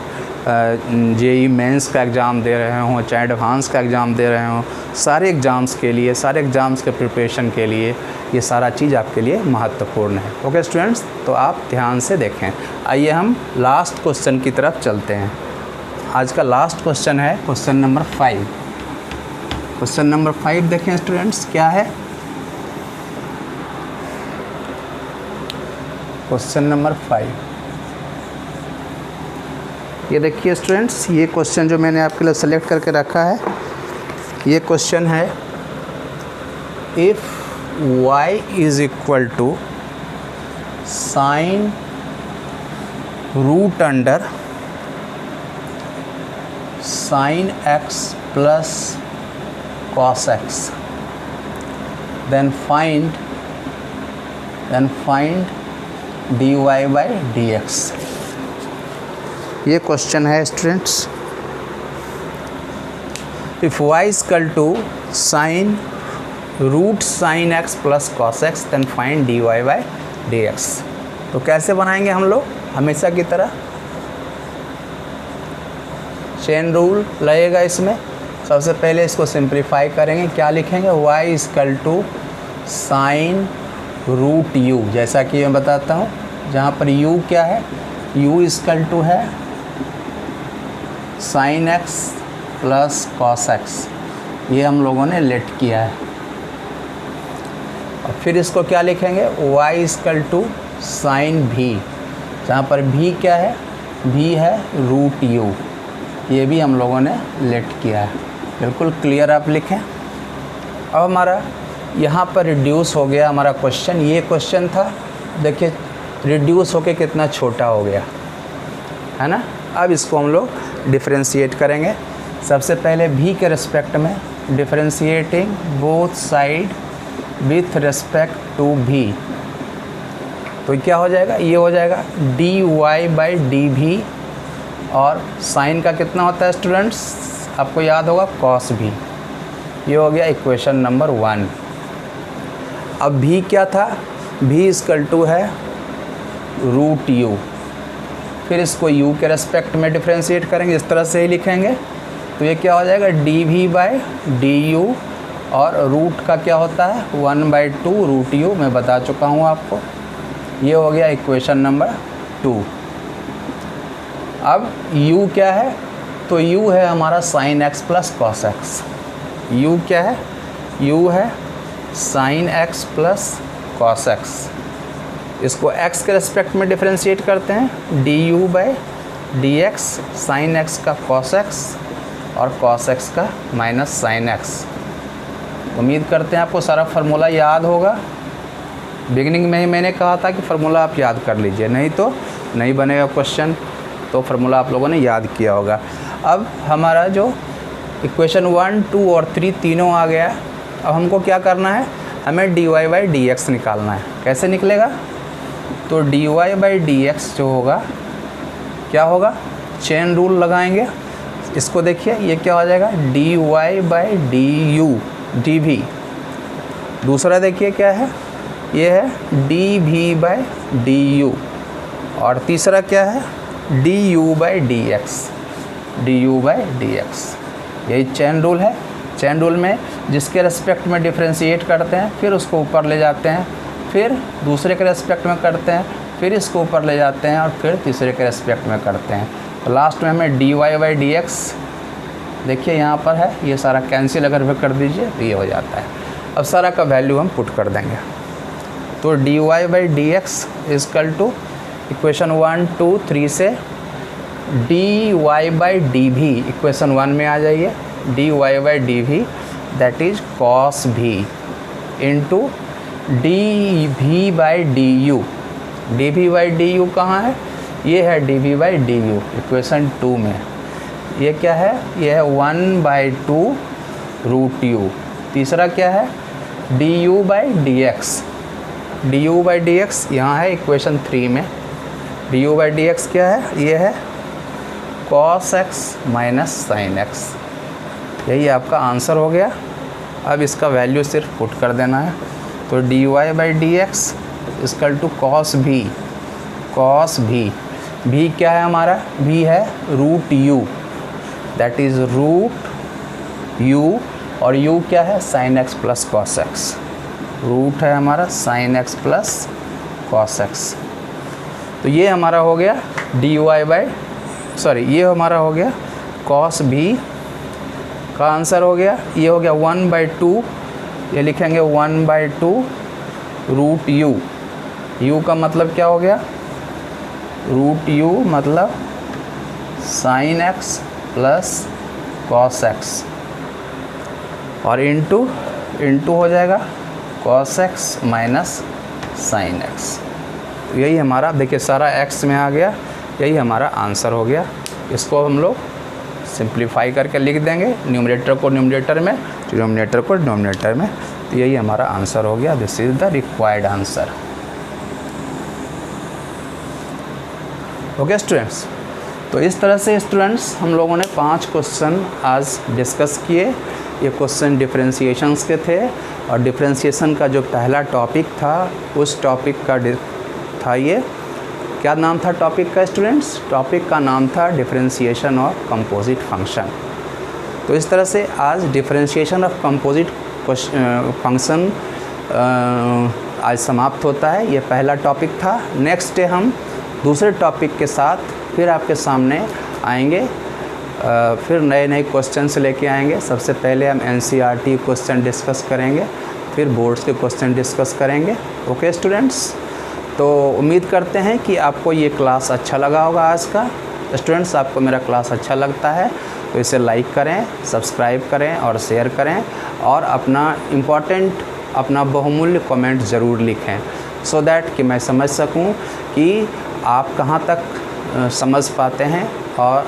जेई मेंस का एग्ज़ाम दे रहे हों, चाहे एडवांस का एग्ज़ाम दे रहे हों, सारे एग्ज़ाम्स के लिए, सारे एग्ज़ाम्स के प्रिपरेशन के लिए ये सारा चीज़ आपके लिए महत्वपूर्ण है। ओके स्टूडेंट्स, तो आप ध्यान से देखें। आइए हम लास्ट क्वेश्चन की तरफ चलते हैं। आज का लास्ट क्वेश्चन है क्वेश्चन नंबर 5। क्वेश्चन नंबर 5 देखें स्टूडेंट्स क्या है। क्वेश्चन नंबर 5, ये देखिए स्टूडेंट्स, ये क्वेश्चन जो मैंने आपके लिए सेलेक्ट करके रखा है, ये क्वेश्चन है if y is equal to sine root under sine x plus cos x, then find dy/dx। ये क्वेश्चन है students. If y equal to sine root sine x plus cos x, then find dy/dx। तो कैसे बनाएंगे हम लोग, हमेशा की तरह चेन रूल लगेगा इसमें। सबसे पहले इसको सिंप्लीफाई करेंगे, क्या लिखेंगे y equal to sine root u, जैसा कि मैं बताता हूँ जहाँ पर u क्या है, u इक्वल टू है sine x plus cos x, ये हम लोगों ने लेट किया है। और फिर इसको क्या लिखेंगे, y इक्वल टू साइन भी, जहाँ पर भी क्या है, भी है रूट u, ये भी हम लोगों ने लेट किया है। बिल्कुल क्लियर आप लिखें। अब हमारा यहाँ पर रिड्यूस हो गया हमारा क्वेश्चन, ये क्वेश्चन था, देखिए रिड्यूस होके कितना छोटा हो गया है ना। अब इसको हम लोग डिफरेंशिएट करेंगे। सबसे पहले भी के रिस्पेक्ट में differentiating both side with respect to v, तो क्या हो जाएगा, ये हो जाएगा डी वाई बाई डी भी, और साइन का कितना होता है स्टूडेंट्स, आपको याद होगा कॉस भी। ये हो गया इक्वेशन नंबर 1। अब भी क्या था, भी इक्वल टू है रूट यू, फिर इसको u के रेस्पेक्ट में डिफरेंशिएट करेंगे, इस तरह से ही लिखेंगे, तो ये क्या हो जाएगा D v by d you, और रूट का क्या होता है 1/2 रूट यू, मैं बता चुका हूँ आपको। ये हो गया इक्वेशन नंबर 2। अब u क्या है, तो u है हमारा sine x plus cos x. u क्या है, u है sine x plus cos x. इसको x के रेस्पेक्ट में डिफरेंशिएट करते हैं, D u by d x, sign x का कॉस एक्स और कॉस एक्स का माइनस साइन एक्स। उम्मीद करते हैं आपको सारा फार्मूला याद होगा। बिगिनिंग में ही मैंने कहा था कि फार्मूला आप याद कर लीजिए, नहीं तो नहीं बनेगा क्वेश्चन, तो फार्मूला आप लोगों ने याद किया होगा। अब हमारा जो इक्वेशन 1, 2 और 3 तीनों आ गया। अब हमको क्या करना है, हमें d y by d x निकालना है। कैसे निकलेगा, तो d y by d x जो होगा, क्या होगा, चेन रूल लगाएंगे। इसको देखिए, ये क्या हो जाएगा d y by d u d v. दूसरा देखिए क्या है, ये है D v by d you, और तीसरा क्या है d u by d x, D u by d x. यही चेन रूल है। चेन रूल में जिसके रेस्पेक्ट में डिफरेंशिएट करते हैं, फिर उसको ऊपर ले जाते हैं, फिर दूसरे के रेस्पेक्ट में करते हैं, फिर इसको ऊपर ले जाते हैं, और फिर तीसरे के रेस्पेक्ट में करते हैं। तो लास्ट में हमें d y by d x, देखिए यहाँ पर है, ये सारा कैंसिल अगर भी कर दीजिए तो ये हो जाता है। अब सारा का वैल्यू हम पुट कर देंगे, तो d y by d x is equal to equation 1, 2, 3 से d y by d v, equation 1 में आ जाइए, d y by d v that is cos v into d v by d u. D v by d u कहाँ है, ये है D v by d you equation 2 में। ये क्या है, ये है 1/2 रूट यू। तीसरा क्या है d u by d x, D u by d x यहाँ है इक्वेशन 3 में। D u by d x क्या है, ये है cos x minus sine x. यही आपका आंसर हो गया। अब इसका वैल्यू सिर्फ पुट कर देना है, तो d y by d x equal to cos v, cos v क्या है हमारा, भी है root u, that is root u, और u क्या है sine x plus cos x, root है हमारा sine x plus cos x. तो ये हमारा हो गया डी वाई बाई ये हमारा हो गया कॉस भी का आंसर हो गया। ये हो गया 1/2, ये लिखेंगे 1/2 रूट यू। यू का मतलब क्या हो गया, रूट यू मतलब sign x plus cos x, और इंटू हो जाएगा cos x minus sine x. यही हमारा, देखिए सारा एक्स में आ गया, यही हमारा आंसर हो गया। इसको हम लोग सिंप्लीफाई करके लिख देंगे, न्यूमरेटर को न्यूमरेटर में, डिनोमिनेटर को डिनोमिनेटर में। तो यही हमारा आंसर हो गया, this is the required answer. Okay students, तो इस तरह से स्टूडेंट्स हम लोगों ने 5 क्वेश्चन आज डिस्कस किए। ये क्वेश्चन डिफरेंशिएशंस के थे, और डिफरेंशिएशन का जो पहला टॉपिक था उस टॉपिक का था ये, क्या नाम था टॉपिक का स्टूडेंट्स, टॉपिक का नाम था डिफरेंशिएशन ऑफ कंपोजिट फंक्शन। तो इस तरह से आज डिफरेंशिएशन ऑफ कंपोजिट फंक्शन आज समाप्त होता है। ये पहला टॉपिक था। नेक्स्ट डे हम दूसरे टॉपिक के साथ फिर आपके सामने आएंगे, फिर नए नए क्वेश्चन से लेके आएंगे। सबसे पहले हम NCERT क्वेश्चन डिस्कस करेंगे, फिर बोर्ड्स के क्वेश्चन डिस्कस करेंगे। ओके स्टूडेंट्स, तो उम्मीद करते हैं कि आपको ये क्लास अच्छा लगा होगा आज का। स्टूडेंट्स, आपको मेरा क्लास अच्छा लगता है तो इसे लाइक करें, सब्सक्राइब करें और शेयर करें, और अपना बहुमूल्य कमेंट ज़रूर लिखें, सो दैट कि मैं समझ सकूं कि आप कहां तक समझ पाते हैं और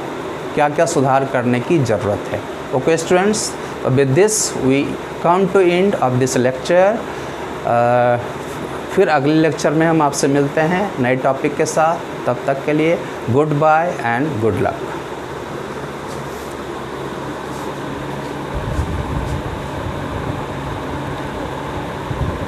क्या क्या सुधार करने की ज़रूरत है। Okay students, with this we come to end of this lecture. फिर अगले लेक्चर में हम आपसे मिलते हैं नए टॉपिक के साथ। तब तक के लिए good bye and good luck.